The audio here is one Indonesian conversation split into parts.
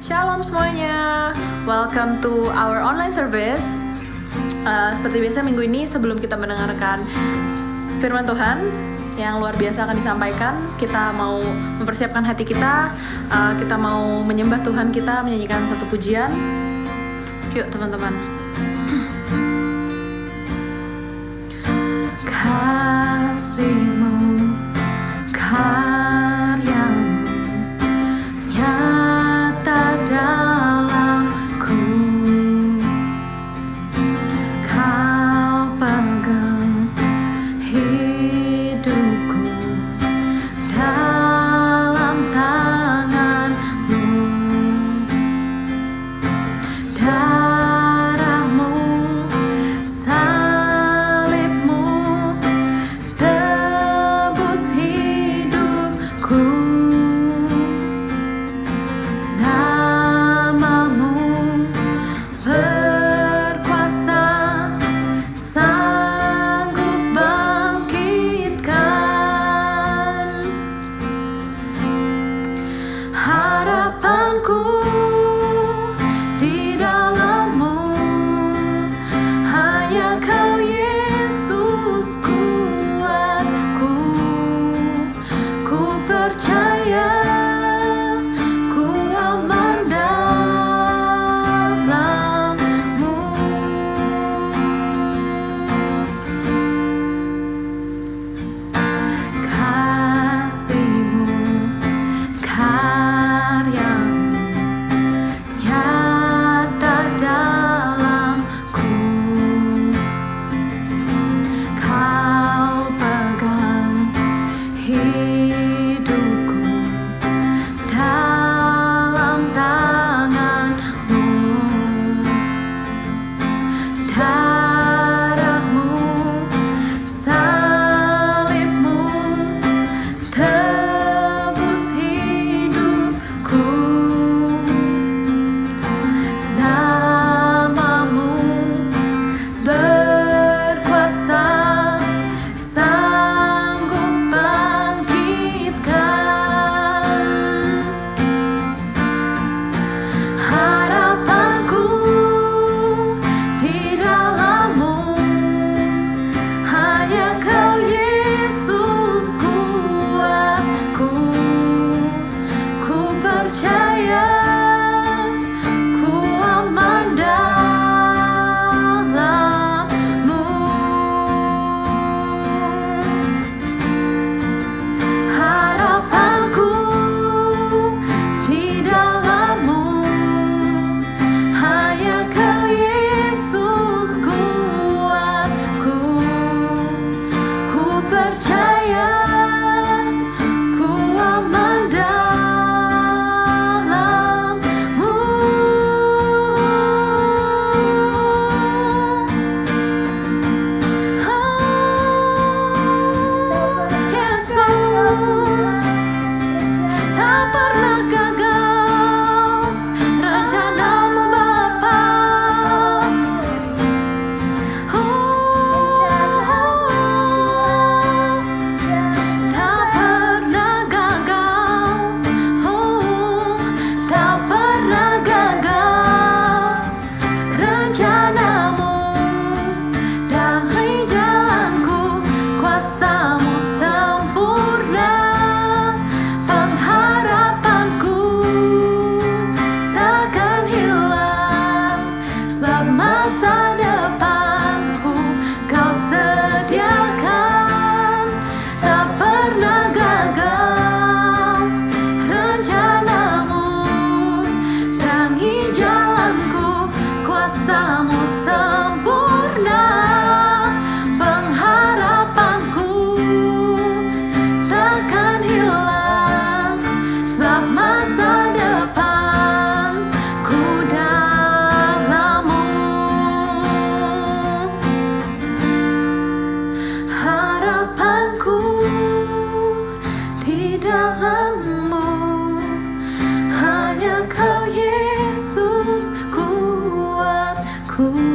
Shalom semuanya, welcome to our online service. Seperti biasa minggu ini sebelum kita mendengarkan firman Tuhan yang luar biasa akan disampaikan, kita mau mempersiapkan hati kita, kita mau menyembah Tuhan kita, menyanyikan satu pujian. Yuk teman-teman. Kasih-Mu, karya-Mu nyata dalamku, Kau pegang hidupku dalam tangan-Mu, darah-Mu, salib-Mu tebus hidupku, nama-Mu berkuasa, sanggup bangkitkan harapanku di dalam-Mu. Hanya Kau Yesus kuatku, ku percaya, ku aman dalam-Mu. Kasih-Mu, karya-Mu nyata dalamku, Kau pegang hidupku dalam tangan-Mu, darah-Mu, salib-Mu tebus hidupku, nama-Mu berkuasa, sanggup bangkitkan harapanku di dalam-Mu. Hanya Kau Yesus kuatku, ku percaya, ku aman dalam-Mu. Harapanku di dalam-Mu. Hanya Kau Yesus kuatku, ku percaya, ku aman dalam-Mu. Yesus tak pernah gagal rencana-Mu Bapa. Tak pernah gagal, tak pernah gagal rencana-Mu, damai jalanku, kuasa-Mu sempurna, pengharapanku takkan hilang, sebab masa depanku Kau sediakan. Tak pernah gagal rencana-Mu, terangi jalanku, kuasa-Mu sempurna, pengharapanku takkan hilang, sebab masa depanku dalam-Mu. Harapanku di dalam-Mu. Hanya Kau Yesus kuatku.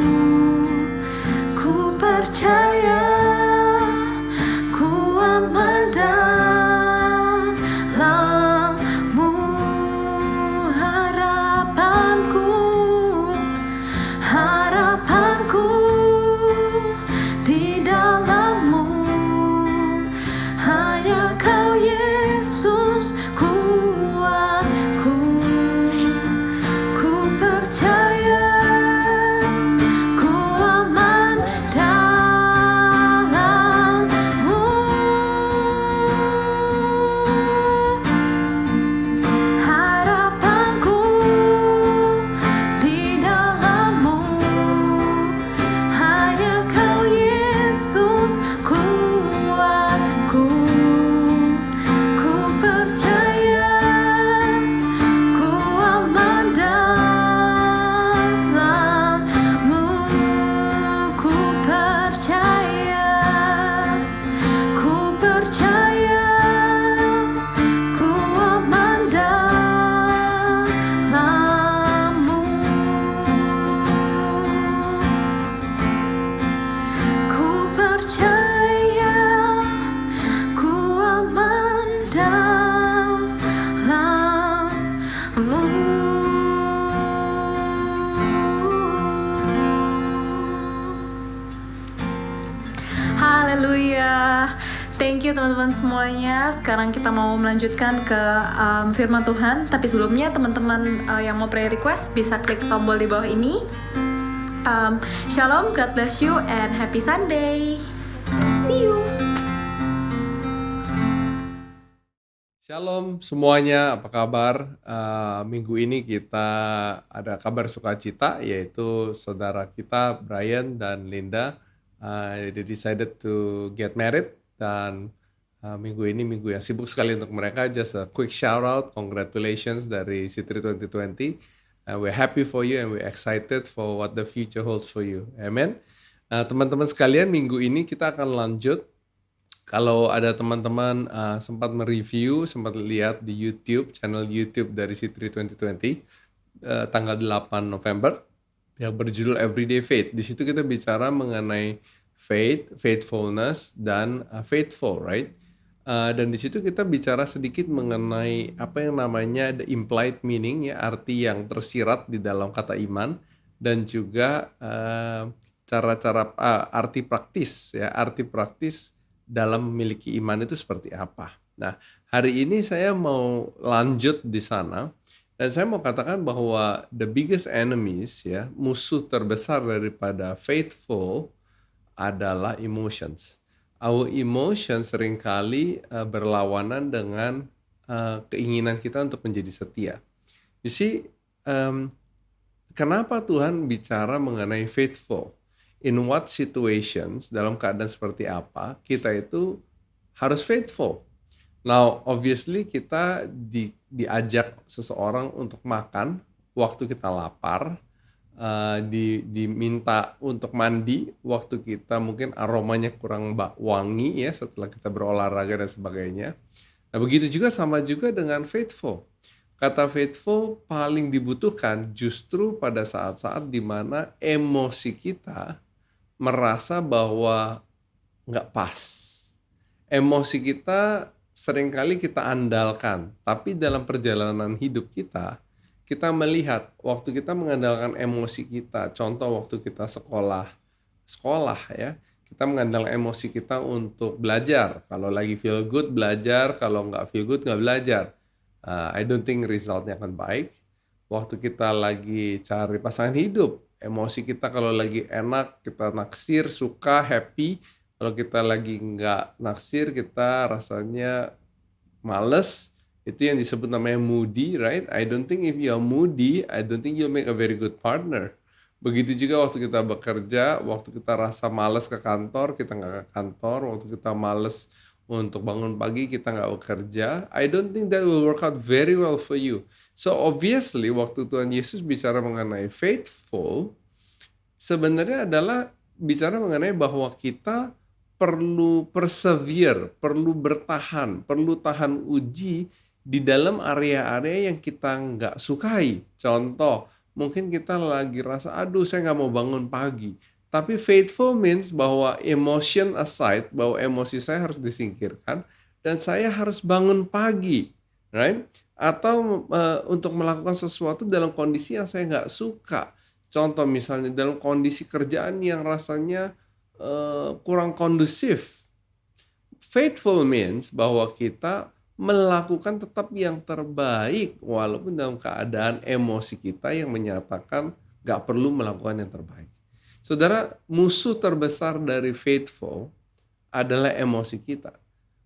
you teman-teman semuanya. Sekarang kita mau melanjutkan ke firman Tuhan. Tapi sebelumnya teman-teman yang mau prayer request bisa klik tombol di bawah ini. Shalom, God bless you, and happy Sunday. See you. Shalom semuanya, apa kabar? Minggu ini kita ada kabar sukacita, yaitu saudara kita Brian dan Linda they decided to get married, dan minggu ini minggu yang sibuk sekali untuk mereka. Just a quick shout out, congratulations dari Citri 2020. We're happy for you and we're excited for what the future holds for you. Amen. Teman-teman sekalian, minggu ini kita akan lanjut. Kalau ada teman-teman sempat mereview, sempat lihat di YouTube, channel YouTube dari Citri 2020, tanggal 8 November, yang berjudul Everyday Faith. Di situ kita bicara mengenai faith, faithfulness, dan faithful, right? Dan di situ kita bicara sedikit mengenai apa yang namanya the implied meaning, ya, arti yang tersirat di dalam kata iman, dan juga cara-cara arti praktis, ya, arti praktis dalam memiliki iman itu seperti apa. Nah, hari ini saya mau lanjut di sana, dan saya mau katakan bahwa the biggest enemies, ya, musuh terbesar daripada faithful adalah emotions. Our emotions seringkali berlawanan dengan keinginan kita untuk menjadi setia. You see, kenapa Tuhan bicara mengenai faithful? In what situations, dalam keadaan seperti apa, kita itu harus faithful. Now, obviously kita diajak seseorang untuk makan waktu kita lapar, diminta untuk mandi waktu kita mungkin aromanya kurang wangi, ya, setelah kita berolahraga dan sebagainya. Nah, begitu juga sama juga dengan faithful. Kata faithful paling dibutuhkan justru pada saat-saat di mana emosi kita merasa bahwa nggak pas. Emosi kita seringkali kita andalkan, tapi dalam perjalanan hidup kita melihat waktu kita mengandalkan emosi kita. Contoh waktu kita sekolah, ya, kita mengandalkan emosi kita untuk belajar. Kalau lagi feel good belajar, kalau nggak feel good nggak belajar. I don't think resultnya akan baik. Waktu kita lagi cari pasangan hidup, emosi kita kalau lagi enak, kita naksir, suka, happy. Kalau kita lagi nggak naksir, kita rasanya males. Itu yang disebut namanya moody, right? I don't think if you are moody, I don't think you'll make a very good partner. Begitu juga waktu kita bekerja, waktu kita rasa males ke kantor, kita nggak ke kantor. Waktu kita males untuk bangun pagi, kita nggak bekerja. I don't think that will work out very well for you. So obviously waktu Tuhan Yesus bicara mengenai faithful, sebenarnya adalah bicara mengenai bahwa kita perlu persevere, perlu bertahan, perlu tahan uji di dalam area-area yang kita nggak sukai. Contoh, mungkin kita lagi rasa, aduh saya nggak mau bangun pagi. Tapi faithful means bahwa emotion aside, bahwa emosi saya harus disingkirkan, dan saya harus bangun pagi, right? Atau untuk melakukan sesuatu dalam kondisi yang saya nggak suka. Contoh misalnya dalam kondisi kerjaan yang rasanya kurang kondusif. Faithful means bahwa kita melakukan tetap yang terbaik walaupun dalam keadaan emosi kita yang menyatakan nggak perlu melakukan yang terbaik. Saudara, musuh terbesar dari faithful adalah emosi kita.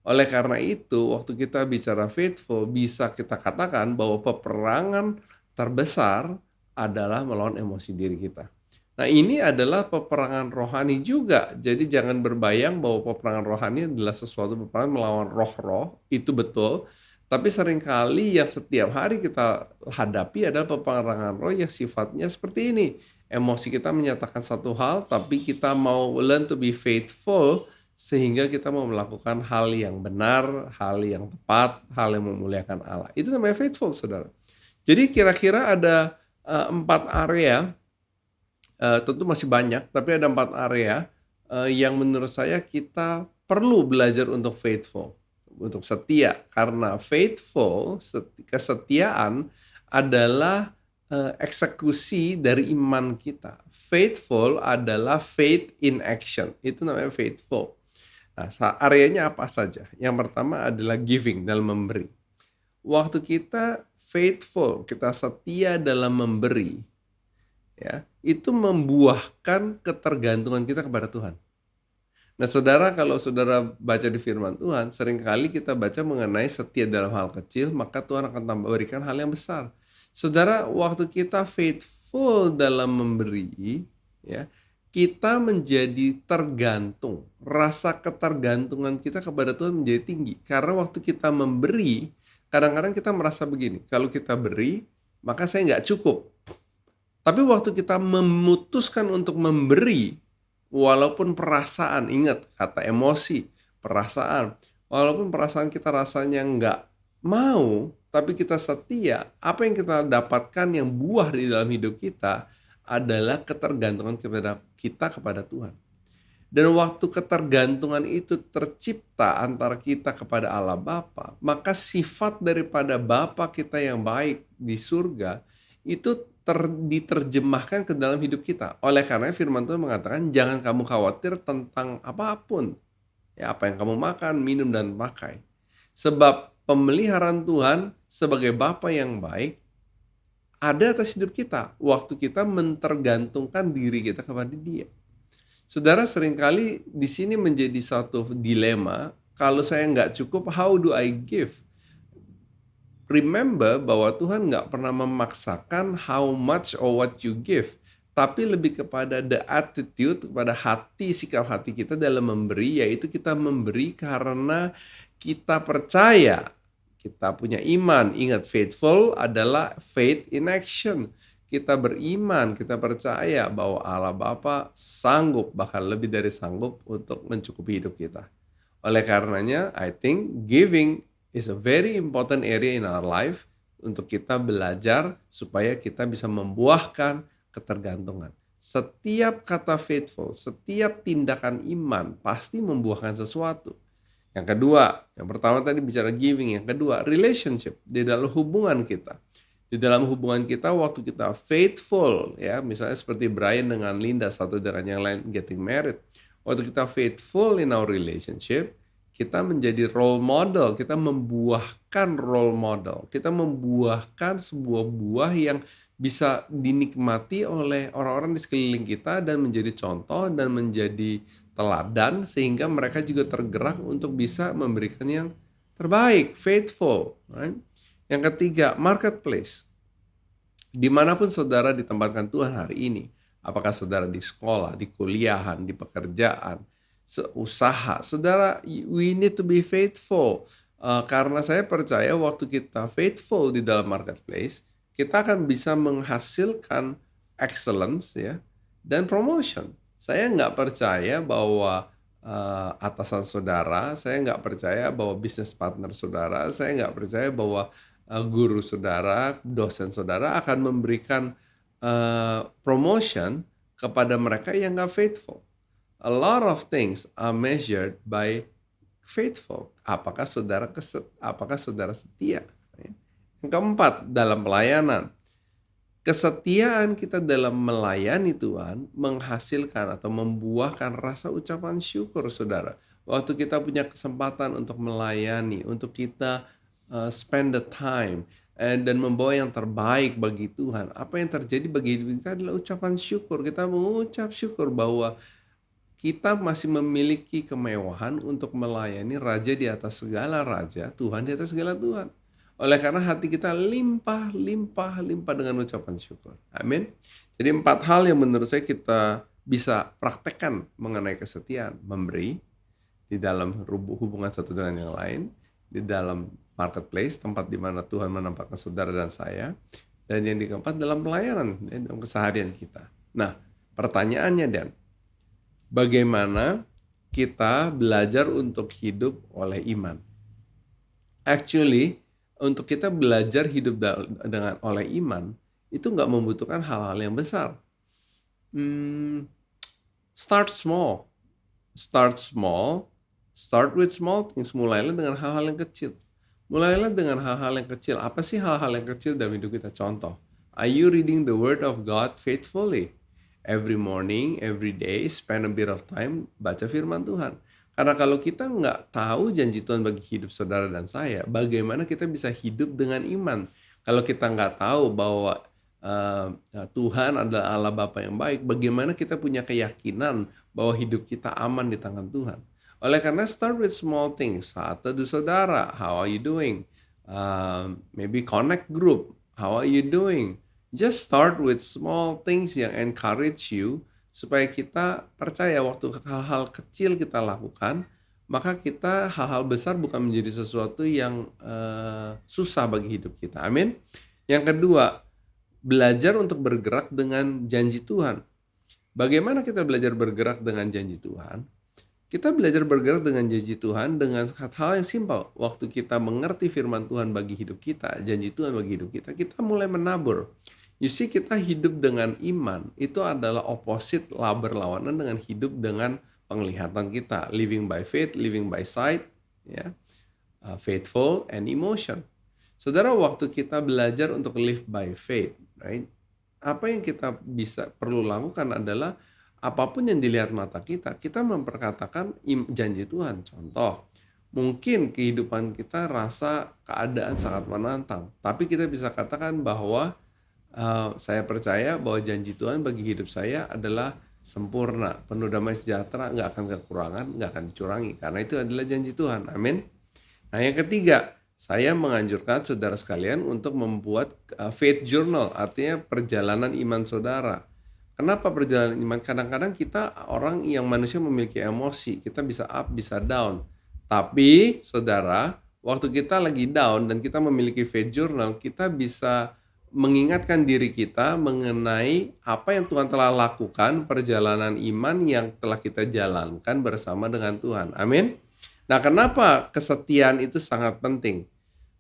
Oleh karena itu, waktu kita bicara faithful, bisa kita katakan bahwa peperangan terbesar adalah melawan emosi diri kita. Nah, ini adalah peperangan rohani juga. Jadi jangan berbayang bahwa peperangan rohani adalah sesuatu peperangan melawan roh-roh, itu betul. Tapi seringkali yang setiap hari kita hadapi adalah peperangan roh yang sifatnya seperti ini. Emosi kita menyatakan satu hal, tapi kita mau learn to be faithful, sehingga kita mau melakukan hal yang benar, hal yang tepat, hal yang memuliakan Allah. Itu namanya faithful, saudara. Jadi kira-kira ada 4 area, tentu masih banyak, tapi ada 4 area yang menurut saya kita perlu belajar untuk faithful, untuk setia. Karena faithful, kesetiaan adalah eksekusi dari iman kita. Faithful adalah faith in action. Itu namanya faithful. Nah, areanya apa saja? Yang pertama adalah giving, dalam memberi. Waktu kita faithful, kita setia dalam memberi, ya, itu membuahkan ketergantungan kita kepada Tuhan. Nah, saudara, kalau saudara baca di firman Tuhan, seringkali kita baca mengenai setia dalam hal kecil, maka Tuhan akan berikan hal yang besar. Saudara, waktu kita faithful dalam memberi, ya, kita menjadi tergantung. Rasa ketergantungan kita kepada Tuhan menjadi tinggi. Karena waktu kita memberi, kadang-kadang kita merasa begini, kalau kita beri, maka saya nggak cukup. Tapi waktu kita memutuskan untuk memberi, walaupun perasaan, ingat kata emosi, perasaan, walaupun perasaan kita rasanya nggak mau, tapi kita setia, apa yang kita dapatkan yang buah di dalam hidup kita adalah ketergantungan kita kepada Tuhan. Dan waktu ketergantungan itu tercipta antara kita kepada Allah Bapa, maka sifat daripada Bapa kita yang baik di surga itu diterjemahkan ke dalam hidup kita. Oleh karena firman Tuhan mengatakan, jangan kamu khawatir tentang apapun. Ya, apa yang kamu makan, minum, dan pakai. Sebab pemeliharaan Tuhan sebagai Bapa yang baik ada atas hidup kita. Waktu kita mentergantungkan diri kita kepada Dia. Saudara, seringkali di sini menjadi satu dilema. Kalau saya nggak cukup, how do I give? Remember bahwa Tuhan nggak pernah memaksakan how much or what you give, tapi lebih kepada the attitude, kepada hati, sikap hati kita dalam memberi, yaitu kita memberi karena kita percaya, kita punya iman. Ingat, faithful adalah faith in action. Kita beriman, kita percaya bahwa Allah Bapa sanggup, bahkan lebih dari sanggup untuk mencukupi hidup kita. Oleh karenanya, I think giving is a very important area in our life untuk kita belajar supaya kita bisa membuahkan ketergantungan. Setiap kata faithful, setiap tindakan iman pasti membuahkan sesuatu. Yang kedua, yang pertama tadi bicara giving, yang kedua relationship, di dalam hubungan kita. Di dalam hubungan kita waktu kita faithful, ya, misalnya seperti Brian dengan Linda, satu dengan yang lain getting married. Waktu kita faithful in our relationship, kita menjadi role model, kita membuahkan role model, kita membuahkan sebuah buah yang bisa dinikmati oleh orang-orang di sekeliling kita dan menjadi contoh dan menjadi teladan sehingga mereka juga tergerak untuk bisa memberikan yang terbaik, faithful. Right? Yang ketiga, marketplace. Dimanapun saudara ditempatkan Tuhan hari ini, apakah saudara di sekolah, di kuliahan, di pekerjaan, usaha, saudara, we need to be faithful. Karena saya percaya waktu kita faithful di dalam marketplace, kita akan bisa menghasilkan excellence, ya, dan promotion. Saya nggak percaya bahwa atasan saudara, saya nggak percaya bahwa business partner saudara, saya nggak percaya bahwa guru saudara, dosen saudara akan memberikan promotion kepada mereka yang nggak faithful. A lot of things are measured by faithful. Apakah saudara setia? Yang keempat, dalam pelayanan. Kesetiaan kita dalam melayani Tuhan menghasilkan atau membuahkan rasa ucapan syukur, saudara. Waktu kita punya kesempatan untuk melayani, untuk kita spend the time dan membawa yang terbaik bagi Tuhan. Apa yang terjadi bagi hidup kita adalah ucapan syukur. Kita mengucap syukur bahwa kita masih memiliki kemewahan untuk melayani Raja di atas segala raja, Tuhan di atas segala Tuhan. Oleh karena hati kita limpah dengan ucapan syukur. Amin. Jadi 4 hal yang menurut saya kita bisa praktekkan mengenai kesetiaan. Memberi di dalam hubungan satu dengan yang lain, di dalam marketplace, tempat di mana Tuhan menempatkan saudara dan saya, dan yang keempat dalam pelayanan, dalam keseharian kita. Nah, pertanyaannya, Dan, bagaimana kita belajar untuk hidup oleh iman? Actually, untuk kita belajar hidup oleh iman, itu nggak membutuhkan hal-hal yang besar. Start small. Start with small things. Mulailah dengan hal-hal yang kecil. Apa sih hal-hal yang kecil dalam hidup kita? Contoh, are you reading the word of God faithfully? Every morning, every day, spend a bit of time baca firman Tuhan. Karena kalau kita nggak tahu janji Tuhan bagi hidup saudara dan saya, bagaimana kita bisa hidup dengan iman? Kalau kita nggak tahu bahwa Tuhan adalah Allah Bapa yang baik, bagaimana kita punya keyakinan bahwa hidup kita aman di tangan Tuhan? Oleh karena start with small things. Saat teduh saudara, how are you doing? Maybe connect group, how are you doing? Just start with small things yang encourage you, supaya kita percaya waktu hal-hal kecil kita lakukan, maka kita hal-hal besar bukan menjadi sesuatu yang susah bagi hidup kita. Amin. Yang kedua, belajar untuk bergerak dengan janji Tuhan. Bagaimana kita belajar bergerak dengan janji Tuhan? Kita belajar bergerak dengan janji Tuhan dengan hal yang simpel. Waktu kita mengerti firman Tuhan bagi hidup kita, janji Tuhan bagi hidup kita, kita mulai menabur. You see, kita hidup dengan iman itu adalah opposite, berlawanan dengan hidup dengan penglihatan kita. Living by faith, living by sight, ya, faithful and emotion. Saudara, waktu kita belajar untuk live by faith, right? Apa yang kita perlu lakukan adalah apapun yang dilihat mata kita, kita memperkatakan janji Tuhan. Contoh, mungkin kehidupan kita rasa keadaan sangat menantang, tapi kita bisa katakan bahwa saya percaya bahwa janji Tuhan bagi hidup saya adalah sempurna, penuh damai sejahtera, nggak akan kekurangan, nggak akan dicurangi, karena itu adalah janji Tuhan. Amin. Nah, yang ketiga, saya menganjurkan saudara sekalian untuk membuat faith journal, artinya perjalanan iman saudara. Kenapa perjalanan iman? Kadang-kadang kita orang yang manusia memiliki emosi, kita bisa up, bisa down. Tapi saudara, waktu kita lagi down dan kita memiliki faith journal, kita bisa mengingatkan diri kita mengenai apa yang Tuhan telah lakukan, perjalanan iman yang telah kita jalankan bersama dengan Tuhan. Amin. Nah, kenapa kesetiaan itu sangat penting?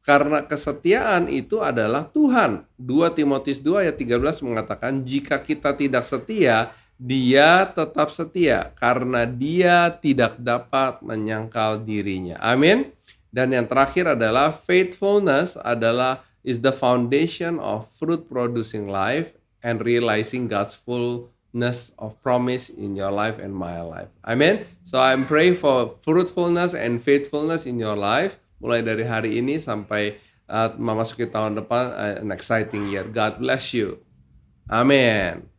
Karena kesetiaan itu adalah Tuhan. 2 Timotius 2 ayat 13 mengatakan, jika kita tidak setia, Dia tetap setia karena Dia tidak dapat menyangkal dirinya. Amin. Dan yang terakhir adalah faithfulness is the foundation of fruit producing life and realizing God's fullness of promise in your life and my life. Amen. So I'm praying for fruitfulness and faithfulness in your life mulai dari hari ini sampai memasuki tahun depan, an exciting year. God bless you. Amen.